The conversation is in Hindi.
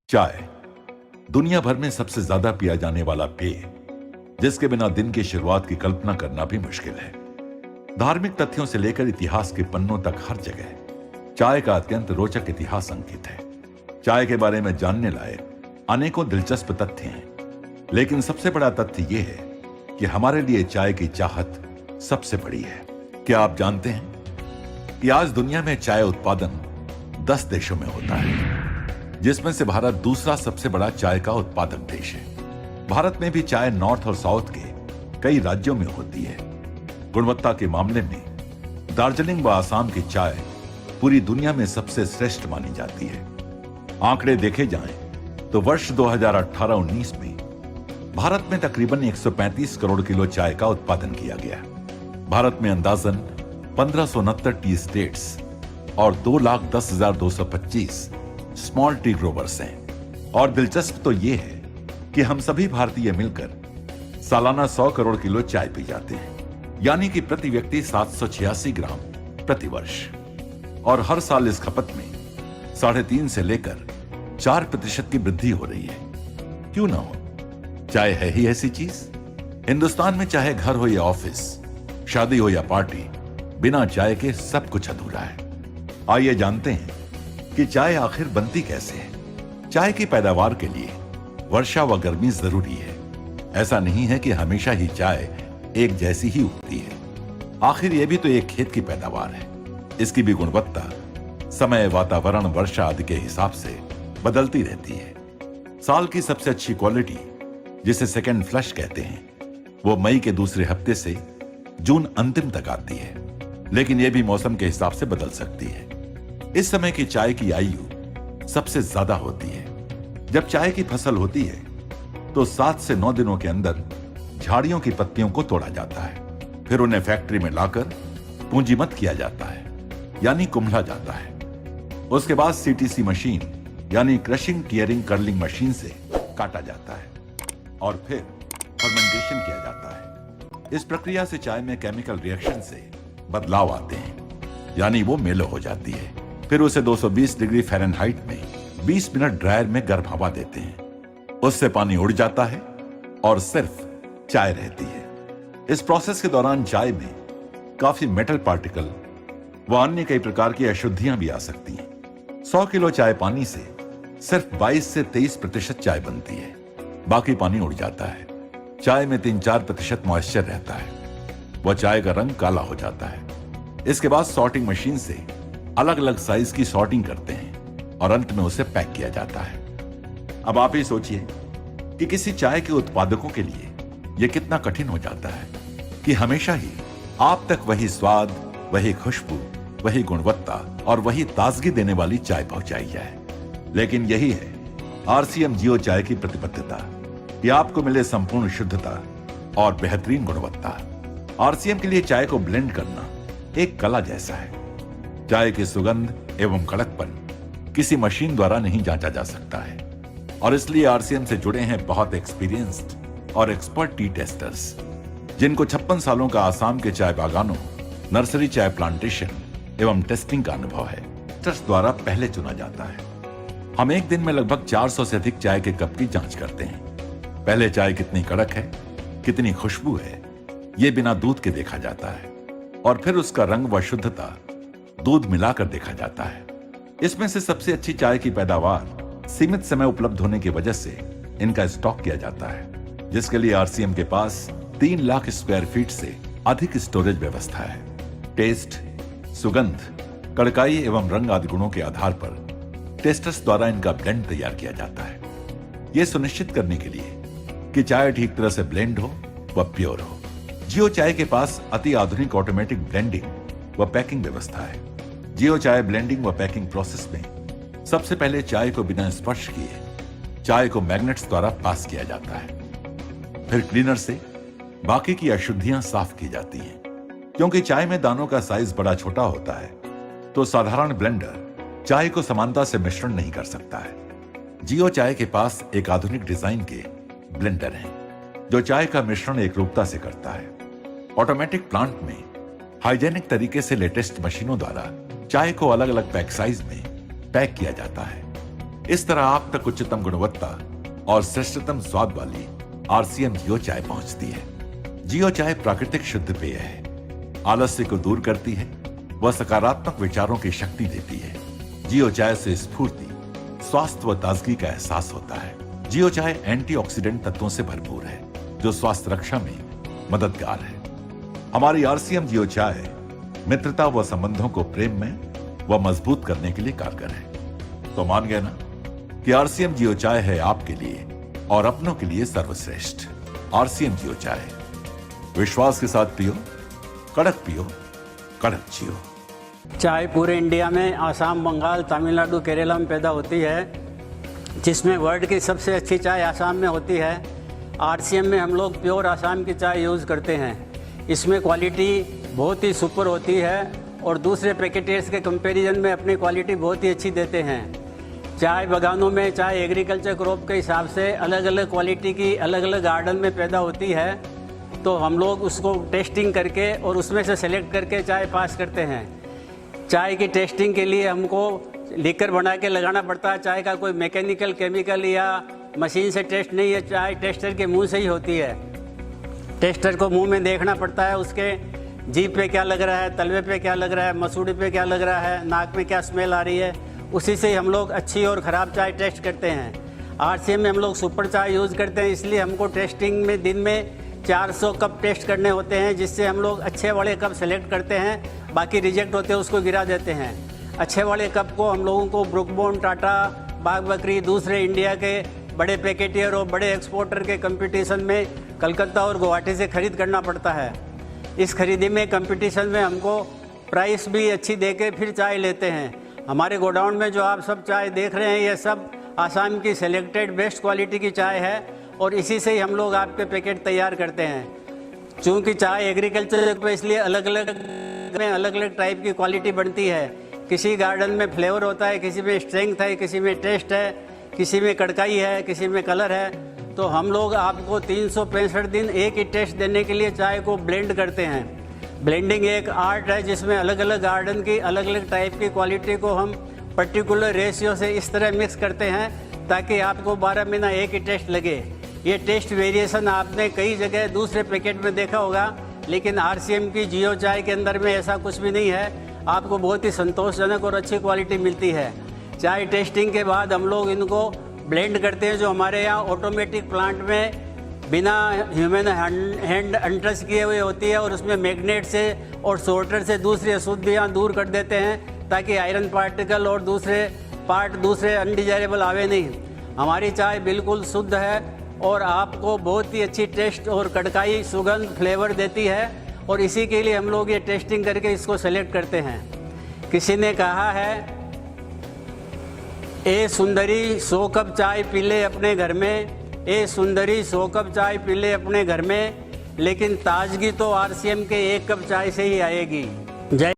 चाय दुनिया भर में सबसे ज्यादा पिया जाने वाला पेय, जिसके बिना दिन की शुरुआत की कल्पना करना भी मुश्किल है। धार्मिक तथ्यों से लेकर इतिहास के पन्नों तक हर जगह चाय का अत्यंत रोचक इतिहास अंकित है। चाय के बारे में जानने लायक अनेकों दिलचस्प तथ्य हैं, लेकिन सबसे बड़ा तथ्य यह है कि हमारे लिए चाय की चाहत सबसे बड़ी है। क्या आप जानते हैं कि आज दुनिया में चाय उत्पादन 10 देशों में होता है, जिसमें से भारत दूसरा सबसे बड़ा चाय का उत्पादक देश है। भारत में भी चाय नॉर्थ और साउथ के कई राज्यों में होती है। गुणवत्ता के मामले में दार्जिलिंग व आसाम की चाय पूरी दुनिया में सबसे श्रेष्ठ मानी जाती है। आंकड़े देखे जाएं तो वर्ष 2018-19 में भारत में तकरीबन 135 करोड़ किलो चाय का उत्पादन किया गया। भारत में अंदाजन 1569 टी स्टेट्स और 2,10,225 स्मॉल टी ग्रोवर्स हैं। और दिलचस्प तो यह है कि हम सभी भारतीय मिलकर सालाना 100 करोड़ किलो चाय पी जाते हैं, यानी कि प्रति व्यक्ति 786 ग्राम प्रति वर्ष। और हर साल इस खपत में 3.5 से लेकर 4% की वृद्धि हो रही है। क्यों ना हो, चाय है ही ऐसी चीज। हिंदुस्तान में चाहे घर हो या ऑफिस, शादी हो या पार्टी, बिना चाय के सब कुछ अधूरा है। आइए जानते हैं कि चाय आखिर बनती कैसे है। चाय की पैदावार के लिए वर्षा व गर्मी जरूरी है। ऐसा नहीं है कि हमेशा ही चाय एक जैसी ही उगती है। आखिर यह भी तो एक खेत की पैदावार है। इसकी भी गुणवत्ता समय, वातावरण, वर्षा आदि के हिसाब से बदलती रहती है। साल की सबसे अच्छी क्वालिटी, जिसे सेकेंड फ्लश कहते हैं, वो मई के दूसरे हफ्ते से जून अंतिम तक आती है, लेकिन यह भी मौसम के हिसाब से बदल सकती है। इस समय की चाय की आयु सबसे ज्यादा होती है। जब चाय की फसल होती है तो 7 से 9 दिनों के अंदर झाड़ियों की पत्तियों को तोड़ा जाता है। फिर उन्हें फैक्ट्री में लाकर पूंजीमत किया जाता है, यानी कुम्हला जाता है। उसके बाद सीटीसी मशीन यानी क्रशिंग टियरिंग कर्लिंग मशीन से काटा जाता है और फिर फर्मेंटेशन किया जाता है। इस प्रक्रिया से चाय में केमिकल रिएक्शन से बदलाव आते हैं, यानी वो मेलो हो जाती है। फिर उसे 220 डिग्री फ़ारेनहाइट में 20 मिनट ड्रायर में गर्म हवा देते हैं। उससे पानी उड़ जाता है और सिर्फ चाय रहती है। इस प्रोसेस के दौरान चाय में काफी मेटल पार्टिकल व अन्य कई प्रकार की अशुद्धियां भी आ सकती हैं। 100 किलो चाय पानी से सिर्फ 22 से 23% चाय बनती है, बाकी पानी उड़ जाता है। चाय में 3-4% मॉइस्चर रहता है। वह चाय का रंग काला हो जाता है। इसके बाद सॉर्टिंग मशीन से अलग अलग साइज की सॉर्टिंग करते हैं और अंत में उसे पैक किया जाता है। अब आप ही सोचिए कि किसी चाय के उत्पादकों के लिए यह कितना कठिन हो जाता है कि हमेशा ही आप तक वही स्वाद, वही खुशबू, वही गुणवत्ता और वही ताजगी देने वाली चाय पहुंचाई जाए। लेकिन यही है आरसीएम जियो चाय की प्रतिबद्धता कि आपको मिले संपूर्ण शुद्धता और बेहतरीन गुणवत्ता। आरसीएम के लिए चाय को ब्लेंड करना एक कला जैसा है। चाय की सुगंध एवं कड़कपन किसी मशीन द्वारा नहीं जांचा जा सकता है, और इसलिए आरसीएम से जुड़े हैं बहुत एक्सपीरियंस्ड और एक्सपर्ट टी टेस्टर्स, जिनको 56 सालों का आसाम के चाय बागानों, नर्सरी चाय प्लांटेशन एवं टेस्टिंग का अनुभव है। ट्रस्ट द्वारा पहले चुना जाता है। हम एक दिन में लगभग 400 से अधिक चाय के कप की जांच करते हैं। पहले चाय कितनी कड़क है, कितनी खुशबू है, ये बिना दूध के देखा जाता है, और फिर उसका रंग व शुद्धता दूध मिलाकर देखा जाता है। इसमें से सबसे अच्छी चाय की पैदावार सीमित समय उपलब्ध होने की वजह से इनका स्टॉक किया जाता है, जिसके लिए आरसीएम के पास 3 लाख स्क्वायर फीट से अधिक स्टोरेज व्यवस्था है। टेस्ट, सुगंध, कड़काई एवं रंग आदि गुणों के आधार पर टेस्टर्स द्वारा इनका ब्लेंड तैयार किया जाता है, यह सुनिश्चित करने के लिए कि चाय ठीक तरह से ब्लेंड हो व प्योर हो। जियो चाय के पास अति आधुनिक ऑटोमेटिक ब्लेंडिंग व पैकिंग व्यवस्था है। जियो चाय ब्लेंडिंग व पैकिंग प्रोसेस में सबसे पहले चाय को बिना स्पर्श किए चाय को मैग्नेट्स द्वारा पास किया जाता है। फिर क्लीनर से बाकी की अशुद्धियां साफ की जाती हैं। क्योंकि चाय में दानों का साइज बड़ा छोटा होता है, तो साधारण ब्लेंडर चाय को समानता से मिश्रण नहीं कर सकता है। जियो चाय के पास एक आधुनिक डिजाइन के ब्लेंडर हैं, जो चाय का मिश्रण एकरूपता से करता है। ऑटोमेटिक प्लांट में हाइजेनिक तरीके से लेटेस्ट मशीनों द्वारा चाय को अलग अलग पैक साइज में पैक किया जाता है। इस तरह आप तक उच्चतम गुणवत्ता और श्रेष्ठतम स्वाद वाली आरसीएम जियो चाय पहुंचती है। जियो चाय प्राकृतिक शुद्ध पेय है, आलस्य को दूर करती है, वह सकारात्मक विचारों की शक्ति देती है। जियो चाय से स्फूर्ति, स्वास्थ्य व ताजगी का एहसास होता है। जियो चाय एंटीऑक्सीडेंट तत्वों से भरपूर है जो स्वास्थ्य रक्षा में मददगार है। हमारी आरसीएम जियो चाय मित्रता व संबंधों को प्रेम में व मजबूत करने के लिए कारगर है। तो मान गए ना कि आरसीएम जियो चाय है आपके लिए और अपनों के लिए सर्वश्रेष्ठ। आरसीएम जियो चाय, विश्वास के साथ पियो, कड़क पियो, कड़क जियो। चाय पूरे इंडिया में आसाम, बंगाल, तमिलनाडु, केरला में पैदा होती है, जिसमें वर्ल्ड की सबसे अच्छी चाय आसाम में होती है। आरसीएम में हम लोग प्योर आसाम की चाय यूज़ करते हैं। इसमें क्वालिटी बहुत ही सुपर होती है और दूसरे पैकेटर्स के कंपैरिजन में अपनी क्वालिटी बहुत ही अच्छी देते हैं। चाय बागानों में चाय एग्रीकल्चर क्रॉप के हिसाब से अलग अलग क्वालिटी की अलग अलग गार्डन में पैदा होती है, तो हम लोग उसको टेस्टिंग करके और उसमें से सेलेक्ट करके चाय पास करते हैं। चाय की टेस्टिंग के लिए हमको लीकर बना के लगाना पड़ता है। चाय का कोई मैकेनिकल, केमिकल या मशीन से टेस्ट नहीं है, चाय टेस्टर के मुंह से ही होती है। टेस्टर को मुंह में देखना पड़ता है, उसके जीभ पे क्या लग रहा है, तलवे पे क्या लग रहा है, मसूड़ी पे क्या लग रहा है, नाक में क्या स्मेल आ रही है, उसी से हम लोग अच्छी और ख़राब चाय टेस्ट करते हैं। आरसीएम में हम लोग सुपर चाय यूज़ करते हैं, इसलिए हमको टेस्टिंग में दिन में 400 कप टेस्ट करने होते हैं, जिससे हम लोग अच्छे वाले कप सेलेक्ट करते हैं, बाकी रिजेक्ट होते हैं उसको गिरा देते हैं। अच्छे वाले कप को हम लोगों को ब्रुकबॉन्ड, टाटा, बाग बकरी, दूसरे इंडिया के बड़े पैकेटियर और बड़े एक्सपोर्टर के कंपटीशन में कलकत्ता और गुवाहाटी से ख़रीद करना पड़ता है। इस खरीदी में कंपटीशन में हमको प्राइस भी अच्छी दे के फिर चाय लेते हैं। हमारे गोडाउन में जो आप सब चाय देख रहे हैं, ये सब आसाम की सेलेक्टेड बेस्ट क्वालिटी की चाय है और इसी से ही हम लोग आपके पैकेट तैयार करते हैं। चूँकि चाय एग्रीकल्चर पे इसलिए अलग अलग टाइप की क्वालिटी बनती है। किसी गार्डन में फ्लेवर होता है, किसी में स्ट्रेंथ है, किसी में टेस्ट है, किसी में कड़काई है, किसी में कलर है। तो हम लोग आपको 365 दिन एक ही टेस्ट देने के लिए चाय को ब्लेंड करते हैं। ब्लेंडिंग एक आर्ट है जिसमें अलग अलग गार्डन की अलग अलग टाइप की क्वालिटी को हम पर्टिकुलर रेशियो से इस तरह मिक्स करते हैं ताकि आपको 12 महीना एक ही टेस्ट लगे। ये टेस्ट वेरिएशन आपने कई जगह दूसरे पैकेट में देखा होगा, लेकिन आरसीएम की जियो चाय के अंदर में ऐसा कुछ भी नहीं है। आपको बहुत ही संतोषजनक और अच्छी क्वालिटी मिलती है। चाय टेस्टिंग के बाद हम लोग इनको ब्लेंड करते हैं, जो हमारे यहाँ ऑटोमेटिक प्लांट में बिना ह्यूमन हैंड अनटच किए हुए होती है, और उसमें मैग्नेट से और सोर्टर से दूसरी अशुद्धियाँ दूर कर देते हैं ताकि आयरन पार्टिकल और दूसरे अनडिजायरेबल आवे नहीं। हमारी चाय बिल्कुल शुद्ध है और आपको बहुत ही अच्छी टेस्ट और कड़काई, सुगंध, फ्लेवर देती है, और इसी के लिए हम लोग ये टेस्टिंग करके इसको सेलेक्ट करते हैं। किसी ने कहा है, ए सुंदरी 100 कप चाय पी ले अपने घर में, ए सुंदरी 100 कप चाय पी ले अपने घर में, लेकिन ताजगी तो आरसीएम के 1 कप चाय से ही आएगी। जय